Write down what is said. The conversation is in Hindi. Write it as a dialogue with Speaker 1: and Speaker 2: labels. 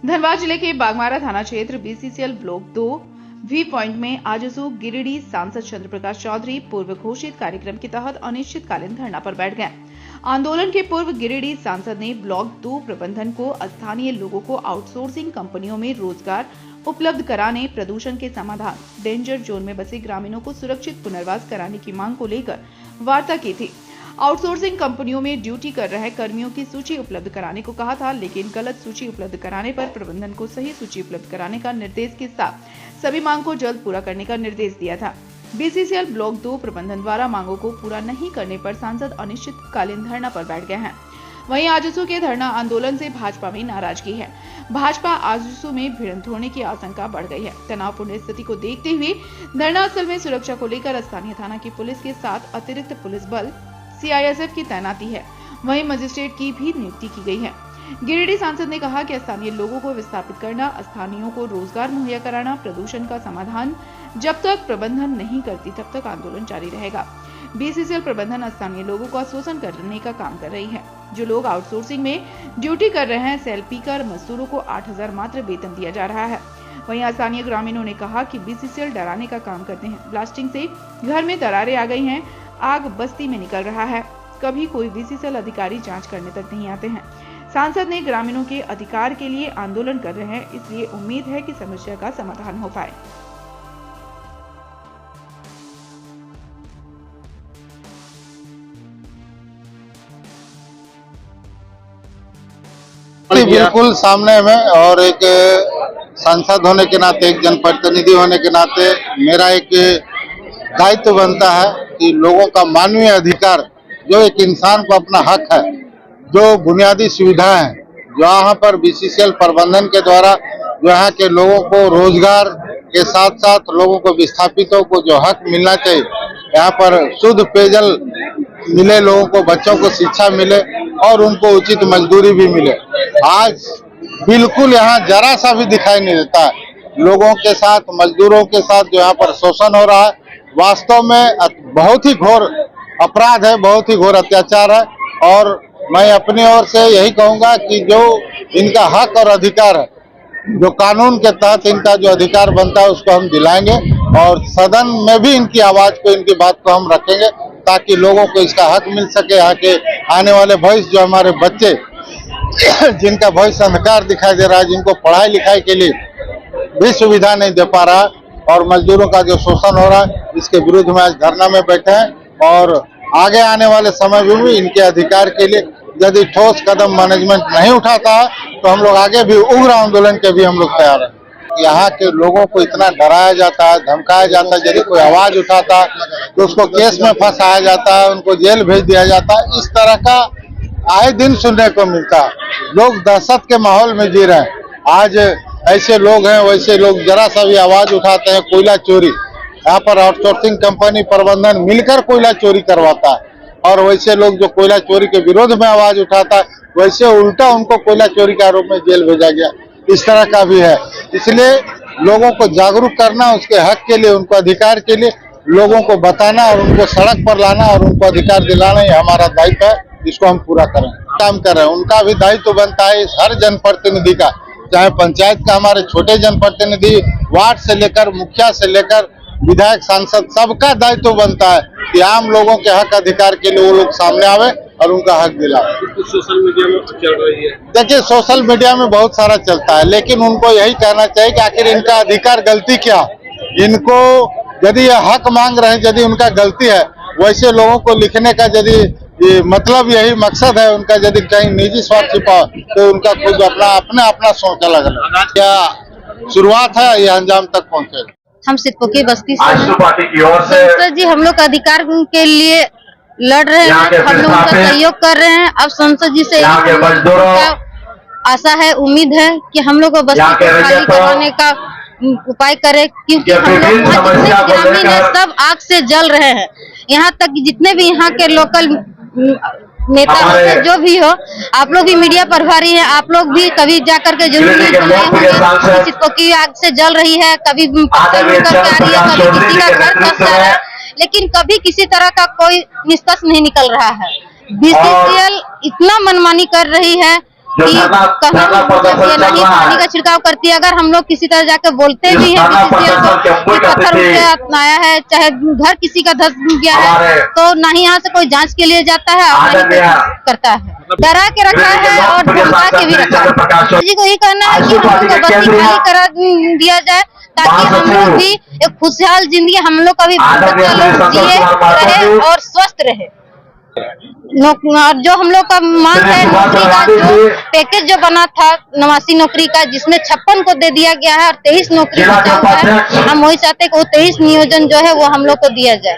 Speaker 1: धनबाद जिले के बागमारा थाना क्षेत्र बीसीसीएल ब्लॉक 2 वी पॉइंट में आजसू गिरिडीह सांसद चंद्र प्रकाश चौधरी पूर्व घोषित कार्यक्रम के तहत अनिश्चितकालीन धरना पर बैठ गए। आंदोलन के पूर्व गिरिडीह सांसद ने ब्लॉक 2 प्रबंधन को स्थानीय लोगों को आउटसोर्सिंग कंपनियों में रोजगार उपलब्ध कराने, प्रदूषण के समाधान, डेंजर जोन में बसे ग्रामीणों को सुरक्षित पुनर्वास कराने की मांग को लेकर वार्ता की थी। आउटसोर्सिंग कंपनियों में ड्यूटी कर रहे कर्मियों की सूची उपलब्ध कराने को कहा था, लेकिन गलत सूची उपलब्ध कराने पर प्रबंधन को सही सूची उपलब्ध कराने का निर्देश के साथ सभी मांग को जल्द पूरा करने का निर्देश दिया था। बीसीसीएल ब्लॉक 2 प्रबंधन द्वारा मांगों को पूरा नहीं करने पर सांसद अनिश्चितकालीन धरना पर बैठ गए हैं। वहीं आजसू के धरना आंदोलन से भाजपा में नाराजगी है। भाजपा आजसू में भिड़ंत होने की आशंका बढ़ गई है। तनावपूर्ण स्थिति को देखते हुए धरना स्थल में सुरक्षा को लेकर स्थानीय थाना की पुलिस के साथ अतिरिक्त पुलिस बल सीआईएसएफ की तैनाती है। वहीं मजिस्ट्रेट की भी नियुक्ति की गई है। गिरिडीह सांसद ने कहा कि स्थानीय लोगों को विस्थापित करना, स्थानीयों को रोजगार मुहैया कराना, प्रदूषण का समाधान जब तक प्रबंधन नहीं करती तब तक आंदोलन जारी रहेगा। बीसीसीएल प्रबंधन स्थानीय लोगों का शोषण करने का काम कर रही है। जो लोग आउटसोर्सिंग में ड्यूटी कर रहे हैं, सेल पीकर मजदूरों को 8,000 मात्र वेतन दिया जा रहा है। वहीं स्थानीय ग्रामीणों ने कहा कि बीसीसीएल डराने का काम करते हैं। ब्लास्टिंग से घर में दरारें आ गई हैं, आग बस्ती में निकल रहा है। कभी कोई बीसीसीएल अधिकारी जांच करने तक नहीं आते हैं। सांसद ने ग्रामीणों के अधिकार के लिए आंदोलन कर रहे हैं, इसलिए उम्मीद है कि समस्या का समाधान हो पाए।
Speaker 2: बिल्कुल सामने में, और एक सांसद होने के नाते, एक जनप्रतिनिधि होने के नाते मेरा एक दायित्व बनता है कि लोगों का मानवीय अधिकार, जो एक इंसान को अपना हक है, जो बुनियादी सुविधाएं हैं, जो यहाँ पर बीसीसीएल प्रबंधन के द्वारा जो यहाँ के लोगों को रोजगार के साथ साथ लोगों को विस्थापितों को जो हक मिलना चाहिए, यहाँ पर शुद्ध पेयजल मिले, लोगों को, बच्चों को शिक्षा मिले और उनको उचित मजदूरी भी मिले, आज बिल्कुल यहाँ जरा सा भी दिखाई नहीं देता है। लोगों के साथ, मजदूरों के साथ जो यहाँ पर शोषण हो रहा है, वास्तव में बहुत ही घोर अपराध है, बहुत ही घोर अत्याचार है। और मैं अपनी ओर से यही कहूंगा कि जो इनका हक और अधिकार है, जो कानून के तहत इनका जो अधिकार बनता है, उसको हम दिलाएंगे और सदन में भी इनकी आवाज को, इनकी बात को हम रखेंगे, ताकि लोगों को इसका हक मिल सके। यहाँ के आने वाले भविष्य, जो हमारे बच्चे जिनका भविष्य अंधकार दिखाई दे रहा है, जिनको पढ़ाई लिखाई के लिए भी सुविधा नहीं दे पा रहा है, और मजदूरों का जो शोषण हो रहा है, इसके विरुद्ध में आज धरना में बैठे हैं। और आगे आने वाले समय में भी इनके अधिकार के लिए यदि ठोस कदम मैनेजमेंट नहीं उठाता है, तो हम लोग आगे भी उग्र आंदोलन के भी हम लोग तैयार हैं। यहाँ के लोगों को इतना डराया जाता है, धमकाया जाता है, यदि कोई आवाज उठाता है तो उसको केस में फंसाया जाता है, उनको जेल भेज दिया जाता है। इस तरह का आए दिन सुनने को मिलता है। लोग दहशत के माहौल में जी रहे हैं। आज ऐसे लोग हैं, वैसे लोग जरा सा भी आवाज उठाते हैं, कोयला चोरी, यहाँ पर आउटसोर्सिंग कंपनी प्रबंधन मिलकर कोयला चोरी करवाता है, और वैसे लोग जो कोयला चोरी के विरोध में आवाज उठाता है, वैसे उल्टा उनको कोयला चोरी के आरोप में जेल भेजा गया। इस तरह का भी है। इसलिए लोगों को जागरूक करना, उसके हक के लिए, उनको अधिकार के लिए लोगों को बताना और उनको सड़क पर लाना और उनको अधिकार दिलाना, ये हमारा दायित्व है, जिसको हम पूरा करें, काम कर रहे हैं। उनका भी दायित्व बनता है हर जनप्रतिनिधि का, चाहे पंचायत का हमारे छोटे जनप्रतिनिधि, वार्ड से लेकर मुखिया से लेकर विधायक, सांसद, सबका दायित्व बनता है कि आम लोगों के हक अधिकार के लिए वो लोग सामने आवे और उनका हक दिलावे।
Speaker 3: सोशल मीडिया में चल रही है,
Speaker 2: देखिए सोशल मीडिया में बहुत सारा चलता है, लेकिन उनको यही कहना चाहिए कि आखिर इनका अधिकार गलती क्या, इनको यदि ये हक मांग रहे हैं, यदि उनका गलती है, वैसे लोगों को लिखने का यदि मतलब यही मकसद है उनका, यदि कहीं निजी स्वार्थ छिपा तो उनका खुद अपना सोच अलग अलग। क्या शुरुआत है, ये अंजाम तक पहुँचेगा।
Speaker 4: हम सितपुर बस्ती से सांसद जी हम लोग अधिकार के लिए लड़ रहे हैं, हम लोग उनका सहयोग कर रहे हैं। अब सांसद जी से आशा है, उम्मीद है कि हम लोग को बस्ती को खाली करवाने का उपाय करे, क्योंकि हम लोग जितने ग्रामीण है सब आग से जल रहे हैं। यहाँ तक कि जितने भी यहाँ के लोकल नेता हो, जो भी हो, आप लोग भी मीडिया प्रभारी हैं, आप लोग भी कभी जाकर के जरूर न्यूज बनाए होंगे। चिपकी आग से जल रही है, कभी पत्थर निकल के आ रही है, कभी किसी का घर धंस जा रहा है, लेकिन कभी किसी तरह का कोई निष्कर्ष नहीं निकल रहा है। बीसीसीएल इतना मनमानी कर रही है कि कहना नहीं पानी का छिड़काव करती है। अगर हम लोग किसी तरह जाके बोलते भी हैं बीसीसीएल को कि पत्थर उनके आया है, चाहे घर किसी का धस गया है, तो ना ही यहाँ से कोई जांच के लिए जाता है और ना ही करता है। डरा के रखा है और धमका के भी रखा है। जी को ये कहना है कि हम लोग को बस्ती खाली करा दिया जाए ताकि हम लोग भी एक खुशहाल जिंदगी, हम लोग का भी जिए रहे और स्वस्थ रहे। और जो हम लोग का मांग है नौकरी का जो पैकेज जो बना था नवासी नौकरी का, जिसमें 56 को दे दिया गया है और 23 नौकरी बचा हुआ है, हम वही चाहते हैं कि वो 23 नियोजन जो है वो हम लोग को दिया जाए।